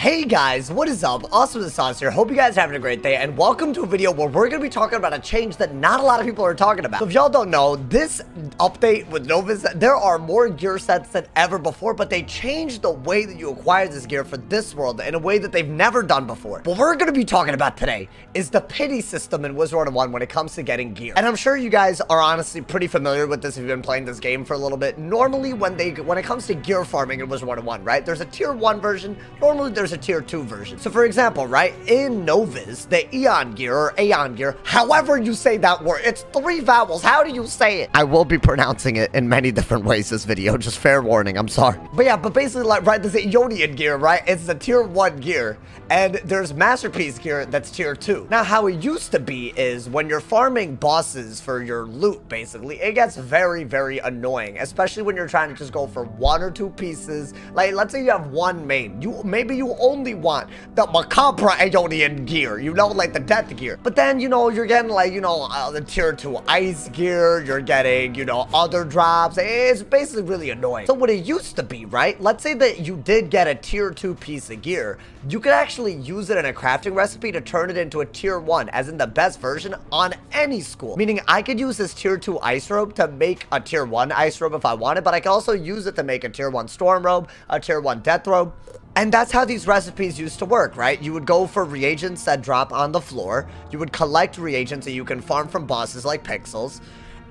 Hey guys, what is up? AwesomeTheSauce here. Hope you guys are having a great day, and welcome to a video where we're going to be talking about a change that not a lot of people are talking about. So if y'all don't know, this update with Novus, there are more gear sets than ever before, but they changed the way that you acquire this gear for this world in a way that they've never done before. What we're going to be talking about today is the pity system in Wizard101 when it comes to getting gear. And I'm sure you guys are honestly pretty familiar with this if you've been playing this game for a little bit. Normally when it comes to gear farming in Wizard101, right? There's a tier 1 version. Normally there's a tier 2 version. So for example, right, in Novus, the Aeon gear or Aeon gear, however you say that word, it's 3 vowels. How do you say it? I will be pronouncing it in many different ways this video, just fair warning, I'm sorry. But yeah, but basically, like, right, there's Aeonian gear, right? It's the tier 1 gear, and there's Masterpiece gear that's tier 2. Now, how it used to be is when you're farming bosses for your loot, basically, it gets very, very annoying, especially when you're trying to just go for 1 or 2 pieces. Like, let's say you have 1 main. Maybe you only want the Macabre Aeonian gear, you know, like the death gear. But then, you know, you're getting like, you know, the tier 2 ice gear, you're getting, you know, other drops. It's basically really annoying. So what it used to be, right? Let's say that you did get a tier 2 piece of gear. You could actually use it in a crafting recipe to turn it into a tier 1, as in the best version on any school. Meaning I could use this tier 2 ice robe to make a tier 1 ice robe if I wanted, but I could also use it to make a tier 1 storm robe, a tier 1 death robe. And that's how these recipes used to work, right? You would go for reagents that drop on the floor. You would collect reagents that you can farm from bosses like pixels.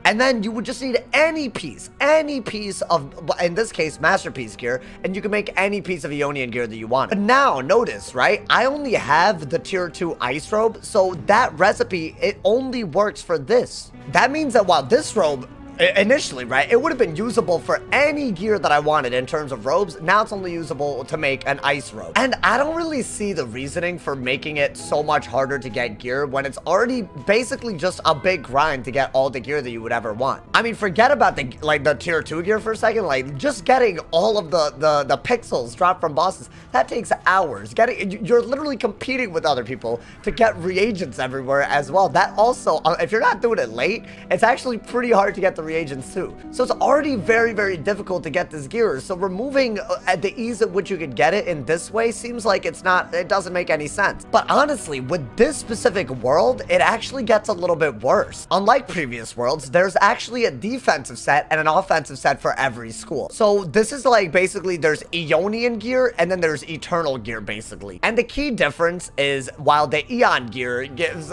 And then you would just need any piece of, in this case, Masterpiece gear, and you can make any piece of Aeonian gear that you want. But now, notice, right? I only have the tier 2 ice robe, so that recipe, it only works for this. That means that while this robe, initially, right, it would have been usable for any gear that I wanted in terms of robes. Now it's only usable to make an ice robe. And I don't really see the reasoning for making it so much harder to get gear when it's already basically just a big grind to get all the gear that you would ever want. I mean, forget about the tier 2 gear for a second. Like, just getting all of the pixels dropped from bosses, that takes hours. You're literally competing with other people to get reagents everywhere as well. That also, if you're not doing it late, it's actually pretty hard to get the reagents too. So it's already very, very difficult to get this gear. So removing the ease at which you could get it in this way seems like it doesn't make any sense. But honestly, with this specific world, it actually gets a little bit worse. Unlike previous worlds, there's actually a defensive set and an offensive set for every school. So this is like, basically, there's Aeonian gear and then there's Eternal gear, basically. And the key difference is, while the Aeon gear gives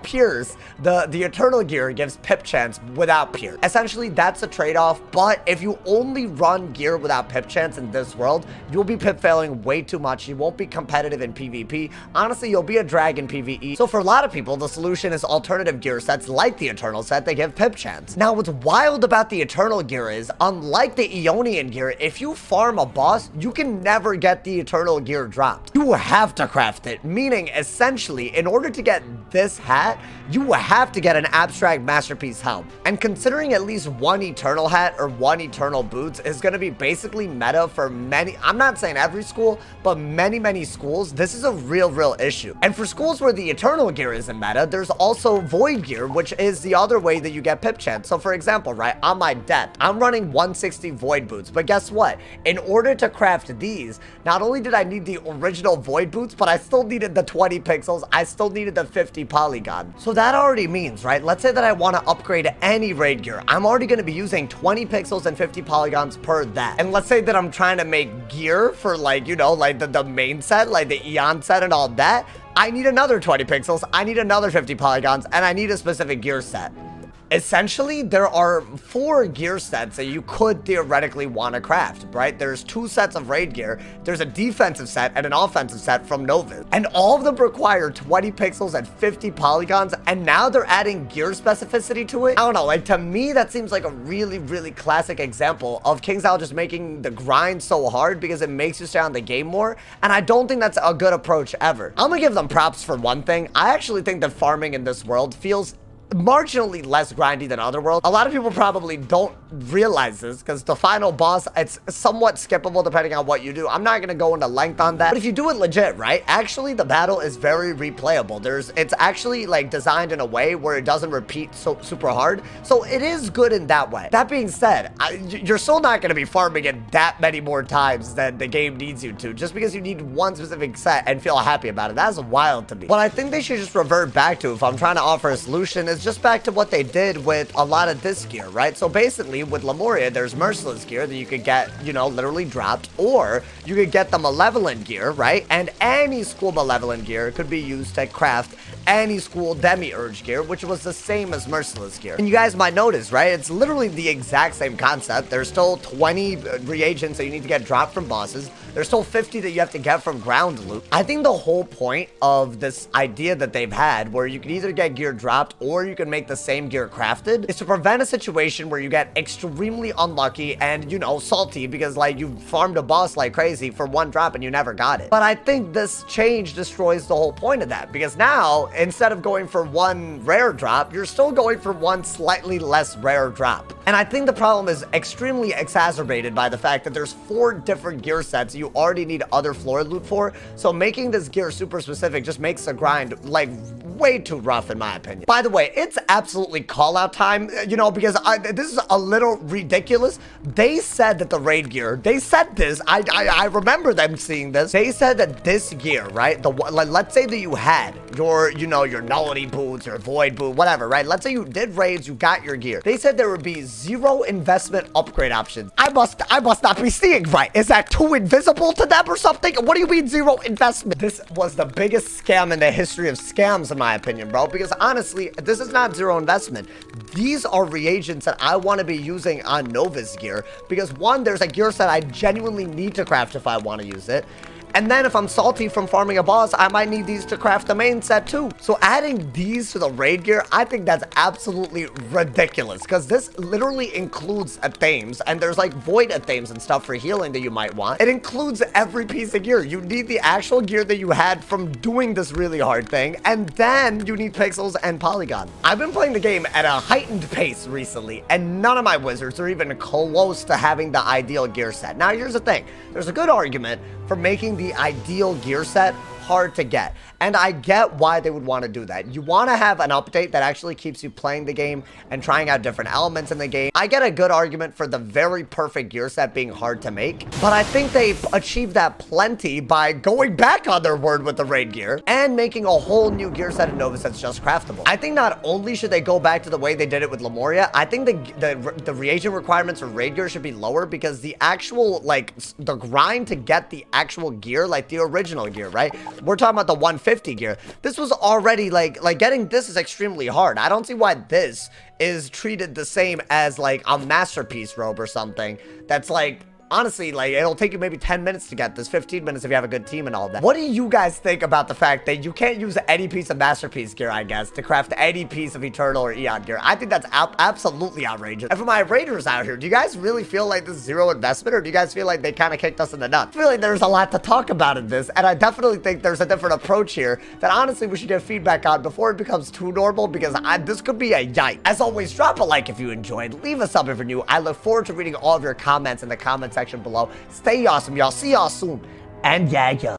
Pierce, the Eternal gear gives pip chance without Pierce. Essentially, that's a trade-off, but if you only run gear without pip chance in this world, you'll be pip failing way too much. You won't be competitive in PvP. Honestly, you'll be a drag in PvE. So for a lot of people, the solution is alternative gear sets like the Eternal set that give pip chance. Now, what's wild about the Eternal gear is, unlike the Aeonian gear, if you farm a boss, you can never get the Eternal gear dropped. You have to craft it, meaning essentially, in order to get this hat, you have to get an abstract Masterpiece helm. And considering at least 1 Eternal hat or 1 Eternal boots is going to be basically meta for many, I'm not saying every school, but many schools, this is a real issue. And for schools where the Eternal gear isn't meta, there's also Void gear, which is the other way that you get pip chance. So for example, right, on my death, I'm running 160 Void boots, but guess what? In order to craft these, not only did I need the original Void boots, but I still needed the 20 pixels, I still needed the 50 polygon. So that already means, right, let's say that I want to upgrade any raid gear. I'm already going to be using 20 pixels and 50 polygons per that. And let's say that I'm trying to make gear for, like, you know, like the main set, like the Eon set and all that. I need another 20 pixels, I need another 50 polygons, and I need a specific gear set. Essentially, there are 4 gear sets that you could theoretically want to craft, right? There's 2 sets of raid gear, there's a defensive set and an offensive set from Novus, and all of them require 20 pixels and 50 polygons, and now they're adding gear specificity to it. I don't know, like, to me, that seems like a really classic example of KingsIsle just making the grind so hard because it makes you stay on the game more, and I don't think that's a good approach ever. I'm gonna give them props for one thing. I actually think that farming in this world feels marginally less grindy than Otherworld. A lot of people probably don't realize this because the final boss, it's somewhat skippable depending on what you do. I'm not going to go into length on that, but if you do it legit, right, actually the battle is very replayable. It's actually like designed in a way where it doesn't repeat so super hard, so it is good in that way. That being said, you're still not going to be farming it that many more times than the game needs you to, just because you need one specific set and feel happy about it. That's wild to me. What I think they should just revert back to, if I'm trying to offer a solution, is just back to what they did with a lot of this gear, right? So basically with Lemuria, there's merciless gear that you could get, you know, literally dropped, or you could get the malevolent gear, right? And any school malevolent gear could be used to craft any school demiurge gear, which was the same as merciless gear. And you guys might notice, right, it's literally the exact same concept. There's still 20 reagents that you need to get dropped from bosses. There's still 50 that you have to get from ground loot. I think the whole point of this idea that they've had, where you can either get gear dropped or you can make the same gear crafted, is to prevent a situation where you get extremely unlucky and, you know, salty because, like, you farmed a boss like crazy for one drop and you never got it. But I think this change destroys the whole point of that, because now, instead of going for one rare drop, you're still going for one slightly less rare drop. And I think the problem is extremely exacerbated by the fact that there's 4 different gear sets you already need other floor loot for, so making this gear super specific just makes the grind, like, way too rough in my opinion. By the way, it's absolutely call out time, you know, because this is a little ridiculous. They said that the raid gear, they said this, I remember them seeing this. They said that this gear, right, let's say that you had your, you know, your nullity boots, your void boot, whatever, right? Let's say you did raids, you got your gear. They said there would be 0 investment upgrade options. I must not be seeing right. Is that too invisible to them or something? What do you mean 0 investment? This was the biggest scam in the history of scams, in my opinion, bro, because honestly, this is not 0 investment. These are reagents that I want to be using on Novus gear, because one, there's a gear set I genuinely need to craft if I want to use it. And then if I'm salty from farming a boss, I might need these to craft the main set too. So adding these to the raid gear, I think that's absolutely ridiculous, because this literally includes themes, and there's like void themes and stuff for healing that you might want. It includes every piece of gear. You need the actual gear that you had from doing this really hard thing, and then you need pixels and polygon. I've been playing the game at a heightened pace recently, and none of my wizards are even close to having the ideal gear set. Now here's the thing, there's a good argument for making the ideal gear set hard to get, and I get why they would want to do that. You want to have an update that actually keeps you playing the game and trying out different elements in the game. I get a good argument for the very perfect gear set being hard to make, but I think they've achieved that plenty by going back on their word with the raid gear and making a whole new gear set in Novus that's just craftable. I think not only should they go back to the way they did it with Lemuria, I think the reagent requirements for raid gear should be lower, because the actual, like, the grind to get the actual gear, like the original gear, right? We're talking about the 150 gear. This was already like getting this is extremely hard. I don't see why this is treated the same as like a masterpiece robe or something that's like, honestly, like, it'll take you maybe 10 minutes to get this, 15 minutes if you have a good team and all that. What do you guys think about the fact that you can't use any piece of masterpiece gear, I guess, to craft any piece of eternal or eon gear? I think that's absolutely outrageous. And for my raiders out here, do you guys really feel like this is 0 investment, or do you guys feel like they kind of kicked us in the nuts? I feel like there's a lot to talk about in this, and I definitely think there's a different approach here that honestly we should get feedback on before it becomes too normal, because this could be a yike. As always, drop a like if you enjoyed, leave a sub if you're new. I look forward to reading all of your comments in the comment section below. Stay awesome, y'all. See y'all soon. And yeah.